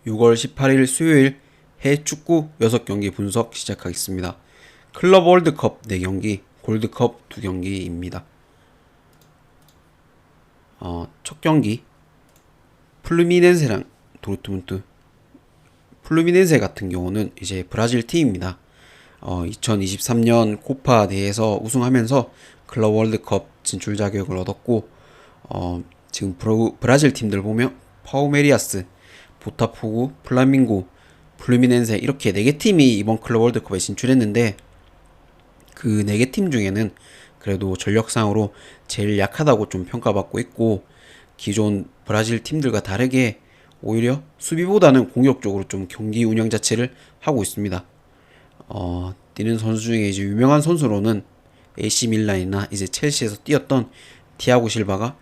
6월 18일 수요일 해외 축구 6경기 분석 시작하겠습니다. 클럽 월드컵 4경기, 골드컵 2경기입니다. 첫 경기 플루미넨세랑 도르트문트. 플루미넨세 같은 경우는 이제 브라질 팀입니다. 2023년 코파 대회에서 우승하면서 클럽 월드컵 진출 자격을 얻었고, 지금 브라질 팀들 보면 파우메리아스, 보타포구, 플라밍고, 플루미넨세 이렇게 4개 팀이 이번 클럽 월드컵에 진출했는데, 그 4개 팀 중에는 그래도 전력상으로 제일 약하다고 좀 평가받고 있고, 기존 브라질 팀들과 다르게 오히려 수비보다는 공격적으로 좀 경기 운영 자체를 하고 있습니다. 뛰는 선수 중에 이제 유명한 선수로는 AC 밀란이나 이제 첼시에서 뛰었던 티아고 실바가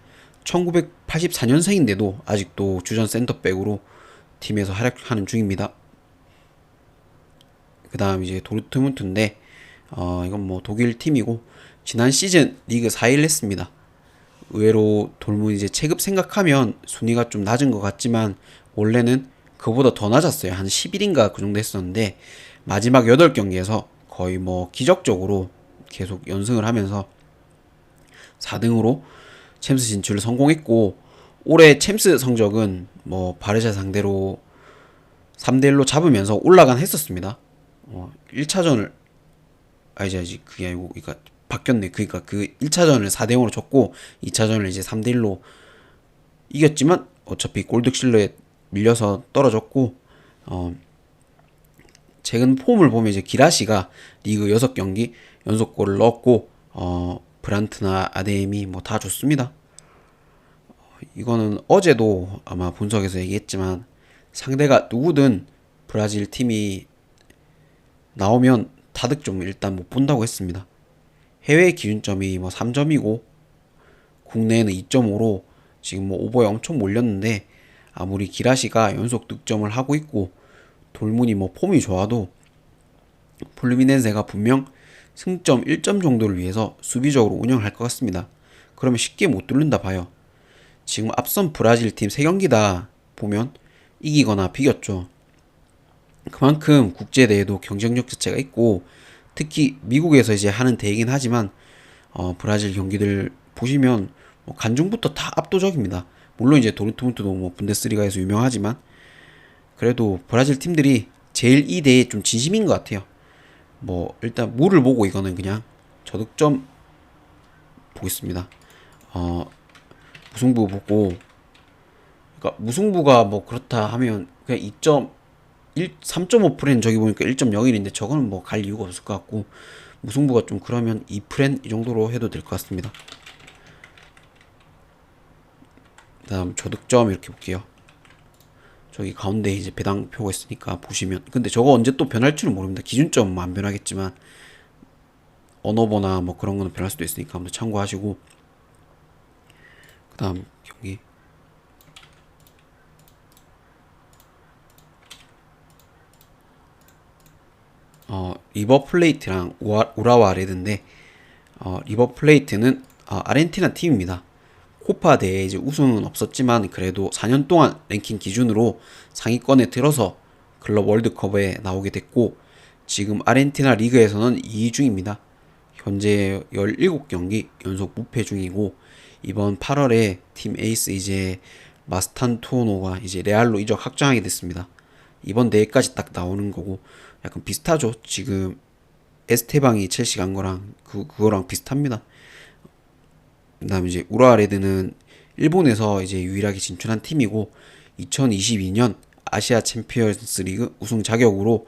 1984년생인데도 아직도 주전 센터백으로 팀에서 활약하는 중입니다. 그 다음 이제 도르트문트인데, 이건 뭐 독일 팀이고 지난 시즌 리그 4위를 했습니다. 의외로 돌문 이제 체급 생각하면 순위가 좀 낮은 것 같지만 원래는 그보다 더 낮았어요. 한 11인가 그 정도 했었는데 마지막 8경기에서 거의 뭐 기적적으로 계속 연승을 하면서 4등으로 챔스 진출을 성공했고, 올해 챔스 성적은 뭐 바르샤 상대로 3대1로 잡으면서 올라간 했었습니다. 1차전을 알지 그게 아니고 그러니까 바뀌었네. 그러니까 그 1차전을 4대0으로 졌고 2차전을 이제 3대1로 이겼지만 어차피 골득실러에 밀려서 떨어졌고, 최근 폼을 보면 이제 기라시가 리그 6경기 연속골을 넣었고, 브란트나 아데임이 뭐 다 좋습니다. 이거는 어제도 아마 분석에서 얘기했지만 상대가 누구든 브라질 팀이 나오면 타득점 일단 못 본다고 했습니다. 해외 기준점이 뭐 3점이고 국내에는 2.5로 지금 뭐 오버에 엄청 몰렸는데, 아무리 기라시가 연속 득점을 하고 있고 돌문이 뭐 폼이 좋아도 플루미넨세가 분명 승점 1점 정도를 위해서 수비적으로 운영할 것 같습니다. 그러면 쉽게 못 뚫는다 봐요. 지금 앞선 브라질 팀 3경기 다 보면 이기거나 비겼죠. 그만큼 국제대회도 경쟁력 자체가 있고, 특히 미국에서 이제 하는 대회이긴 하지만 브라질 경기들 보시면 뭐 간중부터 다 압도적입니다. 물론 이제 도르트문트도 뭐 분데스리가에서 유명하지만 그래도 브라질 팀들이 제일 이 대회에 좀 진심인 것 같아요. 뭐 일단 물을 보고 이거는 그냥 저득점 보겠습니다. 무승부 보고, 그러니까 무승부가 뭐 그렇다 하면 그냥 3.5프렌 저기 보니까 1.01인데 저거는 뭐 갈 이유가 없을 것 같고, 무승부가 좀 그러면 2프렌 이 정도로 해도 될 것 같습니다. 그 다음 저득점 이렇게 볼게요. 저기 가운데 이제 배당표가 있으니까 보시면, 근데 저거 언제 또 변할 줄은 모릅니다. 기준점은 안 변하겠지만 언어버나 뭐 그런 거는 변할 수도 있으니까 한번 참고하시고, 그 다음 경기 리버 플레이트랑 우라와 레드인데, 리버 플레이트는 아르헨티나 팀입니다. 코파 대회 이제 우승은 없었지만 그래도 4년 동안 랭킹 기준으로 상위권에 들어서 클럽 월드컵에 나오게 됐고, 지금 아르헨티나 리그에서는 2위 중입니다. 현재 17경기 연속 무패 중이고, 이번 8월에 팀 에이스 이제 마스탄투오노가 이제 레알로 이적 확정하게 됐습니다. 이번 대회까지 딱 나오는 거고 약간 비슷하죠. 지금 에스테방이 첼시 간 거랑 그거랑 비슷합니다. 그다음 이제 우라레드는 일본에서 이제 유일하게 진출한 팀이고 2022년 아시아 챔피언스 리그 우승 자격으로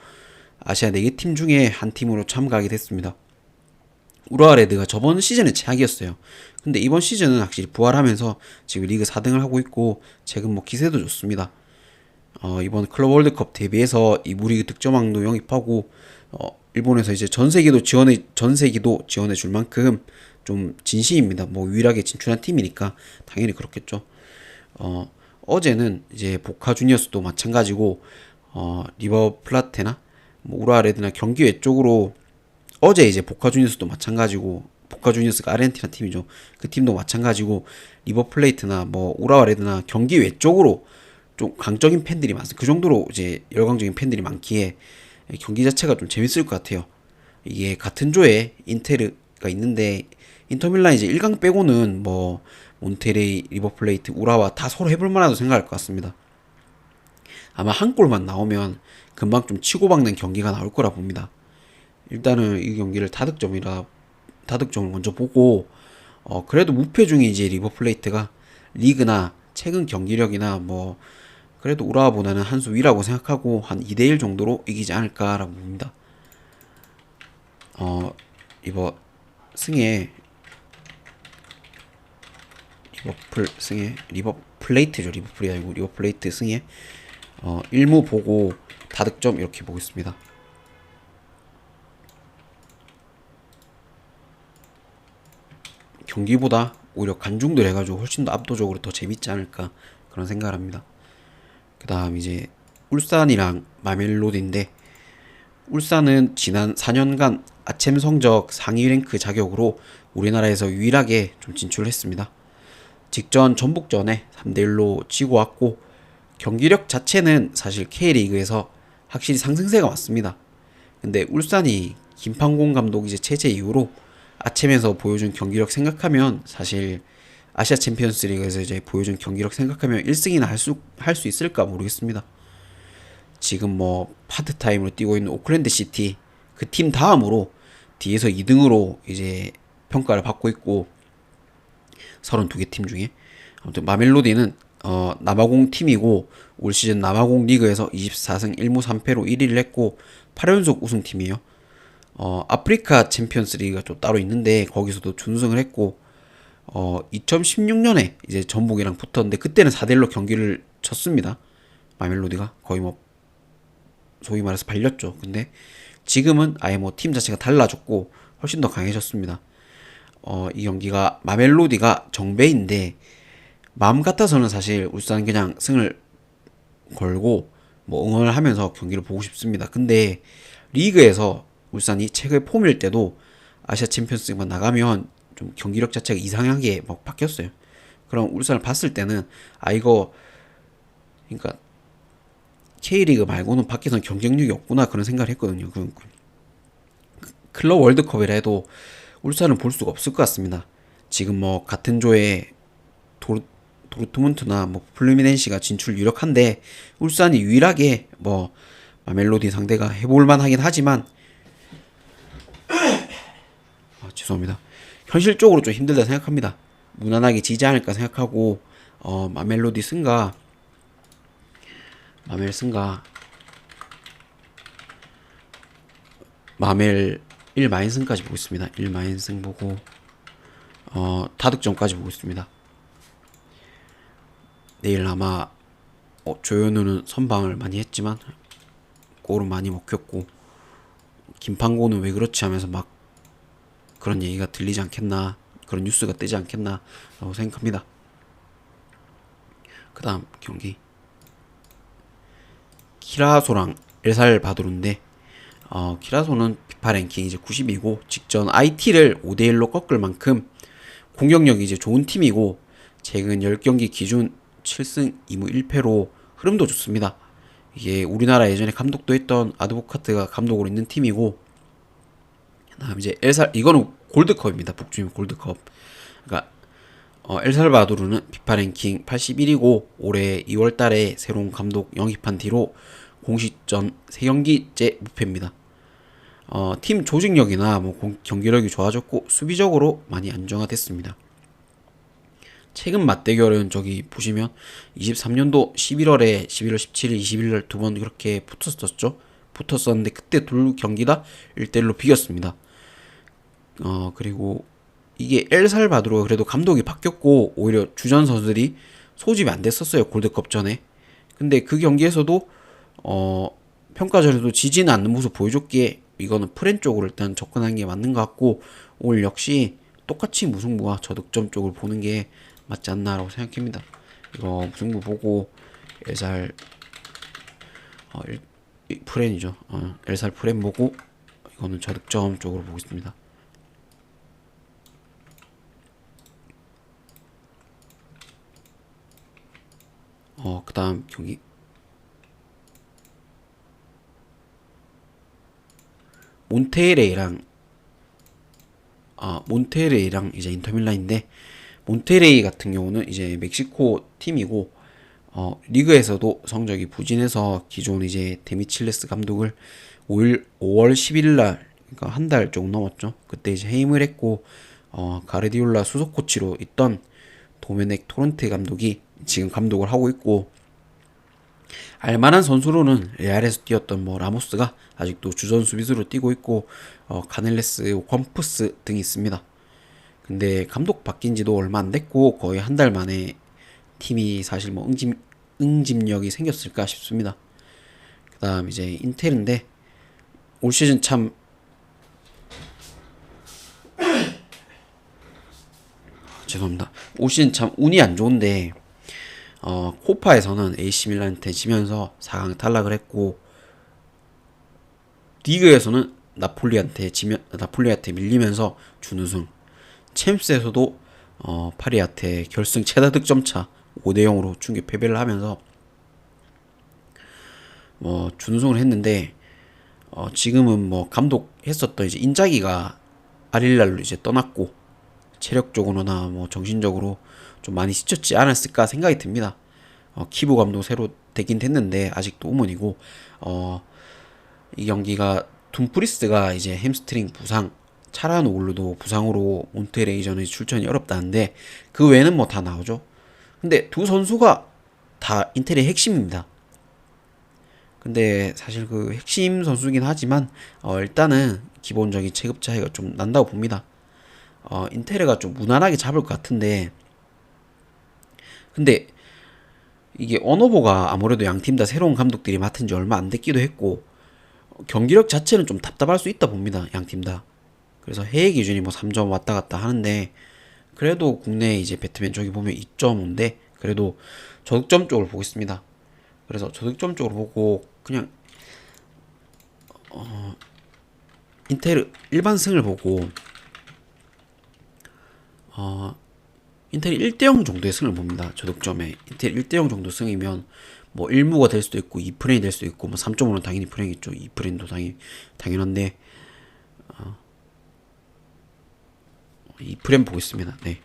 아시아 4개 팀 중에 한 팀으로 참가하게 됐습니다. 우라레드가 저번 시즌에 최악이었어요. 근데 이번 시즌은 확실히 부활하면서 지금 리그 4등을 하고 있고 최근 뭐 기세도 좋습니다. 이번 클럽 월드컵 대비해서 이부리그 득점왕도 영입하고, 일본에서 이제 전세기도 지원해 줄 만큼 좀 진심입니다. 뭐 유일하게 진출한 팀이니까 당연히 그렇겠죠. 어제는 이제 보카 주니어스도 마찬가지고, 리버 플라테나 뭐 우라레드나 경기 외적으로 어제 이제 보카 주니어스도 마찬가지고, 보카 주니어스가 아르헨티나 팀이죠. 그 팀도 마찬가지고 리버 플레이트나 뭐 우라와 레드나 경기 외적으로 좀 강적인 팬들이 많습니다. 그 정도로 이제 열광적인 팬들이 많기에 경기 자체가 좀 재밌을 것 같아요. 이게 같은 조에 인테르가 있는데 인터밀란 이제 1강 빼고는 뭐 몬테레이, 리버플레이트, 우라와 다 서로 해볼 만하다고 생각할 것 같습니다. 아마 한 골만 나오면 금방 좀 치고박는 경기가 나올 거라 봅니다. 일단은 이 경기를 다득점을 먼저 보고 그래도 무패 중에 이제 리버플레이트가 리그나 최근 경기력이나 뭐 그래도 우라와보다는 한 수 위라고 생각하고 한 2대1 정도로 이기지 않을까라고 봅니다. 이번 승에 리버플레이트죠. 리버플이 아니고 리버플레이트 승에 1무 보고 다득점 이렇게 보겠습니다. 경기보다 오히려 관중들 해가지고 훨씬 더 압도적으로 더 재밌지 않을까 그런 생각을 합니다. 그 다음 이제 울산이랑 마멜로디인데 울산은 지난 4년간 아챔 성적 상위 랭크 자격으로 우리나라에서 유일하게 좀 진출했습니다. 직전 전북전에 3대1로 지고 왔고 경기력 자체는 사실 K리그에서 확실히 상승세가 왔습니다. 근데 울산이 김판공 감독 이제 체제 이후로 아챔에서 보여준 경기력 생각하면 사실 아시아 챔피언스 리그에서 이제 보여준 경기력 생각하면 1승이나 할 수 있을까 모르겠습니다. 지금 뭐 파트타임으로 뛰고 있는 오클랜드 시티 그 팀 다음으로 뒤에서 2등으로 이제 평가를 받고 있고 32개 팀 중에 아무튼 마멜로디는 남아공 팀이고 올 시즌 남아공 리그에서 24승 1무 3패로 1위를 했고 8연속 우승팀이에요. 아프리카 챔피언스 리그가 또 따로 있는데 거기서도 준우승을 했고 2016년에 이제 전북이랑 붙었는데 그때는 4대1로 경기를 쳤습니다. 마멜로디가 거의 뭐 소위 말해서 발렸죠. 근데 지금은 아예 뭐 팀 자체가 달라졌고 훨씬 더 강해졌습니다. 이 경기가 마멜로디가 정배인데 마음 같아서는 사실 울산 그냥 승을 걸고 뭐 응원을 하면서 경기를 보고 싶습니다. 근데 리그에서 울산이 최근에 폼일 때도 아시아 챔피언스만 나가면 좀 경기력 자체가 이상하게 막 바뀌었어요. 그럼 울산을 봤을 때는 이거 그러니까 K리그 말고는 밖에서는 경쟁력이 없구나 그런 생각을 했거든요. 그 클럽 월드컵이라 해도 울산을 볼 수가 없을 것 같습니다. 지금 뭐 같은 조에 도르트문트나 뭐 플루미넨시가 진출 유력한데 울산이 유일하게 뭐 멜로디 상대가 해볼만 하긴 하지만 죄송합니다. 현실적으로 좀 힘들다 생각합니다. 무난하게 지지 않을까 생각하고 마멜로디 승가 마멜 승가 마멜 1마인승까지 보고 있습니다. 1마인승 보고 다득점까지 보고 있습니다. 내일 아마 조현우는 선방을 많이 했지만 골은 많이 먹혔고 김판고는 왜 그렇지 하면서 막 그런 얘기가 들리지 않겠나 그런 뉴스가 뜨지 않겠나 라고 생각합니다. 그 다음 경기 키라소랑 엘살바도르인데 키라소는 피파 랭킹 이제 90이고 직전 IT를 5대1로 꺾을 만큼 공격력이 이제 좋은 팀이고 최근 10경기 기준 7승 2무 1패로 흐름도 좋습니다. 이게 우리나라 예전에 감독도 했던 아드보카트가 감독으로 있는 팀이고 그다음 이제 이거는 골드컵입니다. 북중미 골드컵. 그러니까 엘살바도르는 피파 랭킹 81이고 올해 2월달에 새로운 감독 영입한 뒤로 공식전 3경기째 무패입니다. 팀 조직력이나 뭐 경기력이 좋아졌고 수비적으로 많이 안정화됐습니다. 최근 맞대결은 저기 보시면 23년도 11월에 11월 17일, 20일 두 번 그렇게 붙었었는데 그때 둘 경기 다 1대1로 비겼습니다. 그리고 이게 엘살바도르가 그래도 감독이 바뀌었고 오히려 주전 선수들이 소집이 안 됐었어요. 골드컵 전에. 근데 그 경기에서도 평가전에도 지지는 않는 모습 보여줬기에 이거는 프렌 쪽으로 일단 접근한 게 맞는 것 같고 오늘 역시 똑같이 무승부와 저득점 쪽을 보는 게 맞지 않나라고 생각합니다. 이거 무승부 보고 엘살 프렌이죠. 엘살 프렌 보고 이거는 저득점 쪽으로 보겠습니다. 그다음 경기 몬테레이랑 몬테레이랑 이제 인터밀란인데, 몬테레이 같은 경우는 이제 멕시코 팀이고 리그에서도 성적이 부진해서 기존 이제 데미칠레스 감독을 5월 11일 날, 그러니까 한 달 조금 넘었죠. 그때 이제 해임을 했고 가르디올라 수석 코치로 있던 도메넥 토론테 감독이 지금 감독을 하고 있고, 알만한 선수로는 레알에서 뛰었던 뭐 라모스가 아직도 주전 수비수로 뛰고 있고 카넬레스, 컴프스 등이 있습니다. 근데 감독 바뀐 지도 얼마 안 됐고 거의 한 달 만에 팀이 사실 뭐 응집력이 생겼을까 싶습니다. 그다음 이제 인텔인데, 올 시즌 참 죄송합니다. 올 시즌 참 운이 안 좋은데 코파에서는 AC 밀란한테 지면서 4강 탈락을 했고, 리그에서는 나폴리한테 밀리면서 준우승, 챔스에서도 파리한테 결승 최다 득점차 5대 0으로 충격 패배를 하면서 준우승을 했는데, 지금은 뭐 감독했었던 이제 인자기가 아릴랄로 이제 떠났고, 체력적으로나 뭐 정신적으로 좀 많이 지쳤지 않았을까 생각이 듭니다. 키부 감독 새로 되긴 됐는데 아직도 우문이고, 이 경기가 둠프리스가 이제 햄스트링 부상, 차라노글루도 부상으로 몬테레이전의 출전이 어렵다는데 그 외에는 뭐 다 나오죠. 근데 두 선수가 다 인텔의 핵심입니다. 근데 사실 그 핵심 선수긴 하지만 일단은 기본적인 체급 차이가 좀 난다고 봅니다. 인테르가 좀 무난하게 잡을 것 같은데, 근데 이게 언어보가 아무래도 양 팀 다 새로운 감독들이 맡은 지 얼마 안 됐기도 했고 경기력 자체는 좀 답답할 수 있다 봅니다. 양 팀 다. 그래서 해외 기준이 뭐 3점 왔다 갔다 하는데, 그래도 국내 이제 배트맨 쪽이 보면 2.5인데 그래도 저득점 쪽을 보겠습니다. 그래서 저득점 쪽으로 보고 그냥 인테르 일반 승을 보고 인텔이 1대0 정도의 승을 봅니다. 저득점에 인텔 1대0 정도 승이면 뭐 1무가 될 수도 있고 2프레임이 될 수도 있고 뭐 3.5는 당연히 프레임이겠죠. 2프레임도 당연한데 2프레임 보겠습니다. 네.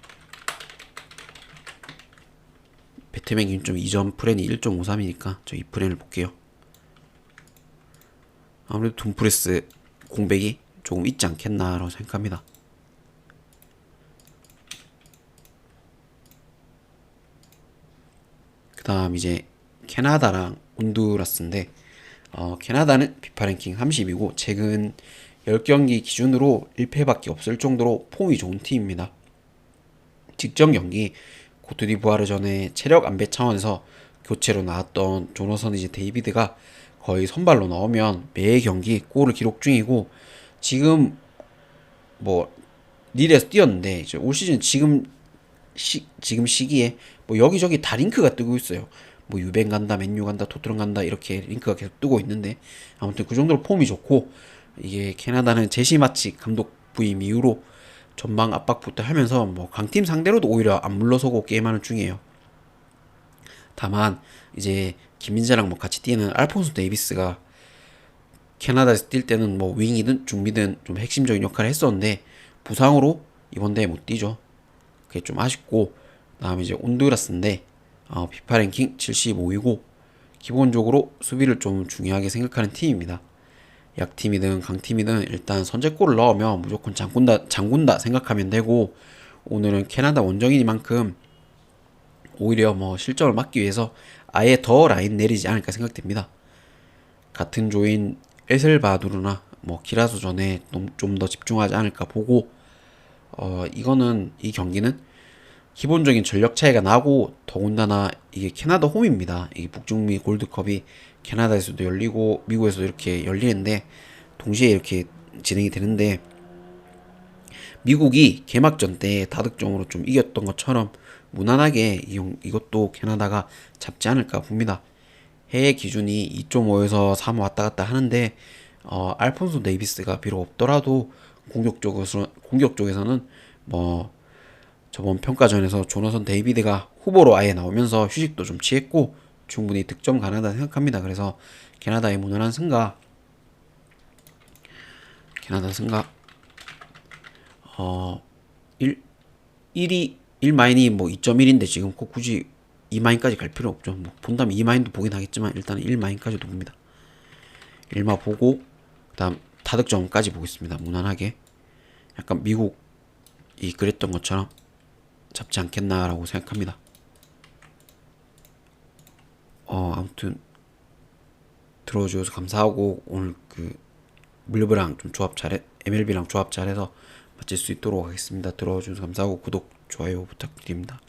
배트맨 기준 2점 프레임이 1.53이니까 저 2프레임을 볼게요. 아무래도 둠프레스 공백이 조금 있지 않겠나라고 생각합니다. 그 다음 이제 캐나다랑 온두라스인데, 캐나다는 피파 랭킹 30이고 최근 10경기 기준으로 1패밖에 없을 정도로 폼이 좋은 팀입니다. 직전 경기 코트디부아르전에 체력 안배 차원에서 교체로 나왔던 조너선 이제 데이비드가 거의 선발로 나오면 매 경기 골을 기록 중이고, 지금 뭐 릴에서 뛰었는데 이제 올 시즌 지금 시기에 뭐 여기저기 다 링크가 뜨고 있어요. 뭐 유벤 간다, 맨유 간다, 토트넘 간다 이렇게 링크가 계속 뜨고 있는데, 아무튼 그 정도로 폼이 좋고, 이게 캐나다는 제시 마치 감독 부임 이후로 전방 압박부터 하면서 뭐 강팀 상대로도 오히려 안 물러서고 게임하는 중이에요. 다만 이제 김민재랑 뭐 같이 뛰는 알폰소 데이비스가 캐나다에서 뛸 때는 뭐 윙이든 중미든 좀 핵심적인 역할을 했었는데 부상으로 이번 대회 못 뛰죠. 그게 좀 아쉽고, 그다음에 이제 온두라스인데 피파 랭킹 75위고 기본적으로 수비를 좀 중요하게 생각하는 팀입니다. 약팀이든 강팀이든 일단 선제골을 넣으면 무조건 장군다 생각하면 되고, 오늘은 캐나다 원정이니만큼 오히려 뭐 실점을 막기 위해서 아예 더 라인 내리지 않을까 생각됩니다. 같은 조인 에셀바두르나 뭐 기라수전에 좀 더 집중하지 않을까 보고, 이 경기는 기본적인 전력 차이가 나고, 더군다나 이게 캐나다 홈입니다. 이게 북중미 골드컵이 캐나다에서도 열리고 미국에서도 이렇게 열리는데 동시에 이렇게 진행이 되는데, 미국이 개막전 때 다득점으로 좀 이겼던 것처럼 무난하게 이것도 캐나다가 잡지 않을까 봅니다. 해외 기준이 2.5에서 3 왔다 갔다 하는데 알폰소 데이비스가 비록 없더라도 공격 쪽에서는 뭐 저번 평가전에서 조너선 데이비드가 후보로 아예 나오면서 휴식도 좀 취했고 충분히 득점 가능하다 생각합니다. 그래서 캐나다의 무난한 승가, 캐나다 승가, 1이 1마인이 뭐 2.1인데 지금 꼭 굳이 2마인까지 갈 필요 없죠. 뭐 본다면 2마인도 보긴 하겠지만 일단은 1마인까지도 봅니다. 1마 보고 그다음 타득점까지 보겠습니다. 무난하게 약간 미국이 그랬던 것처럼 잡지 않겠나라고 생각합니다. 아무튼 들어줘서 감사하고 오늘 그 물류부랑 좀 조합 잘해, MLB랑 조합 잘해서 마칠 수 있도록 하겠습니다. 들어줘서 감사하고 구독, 좋아요 부탁드립니다.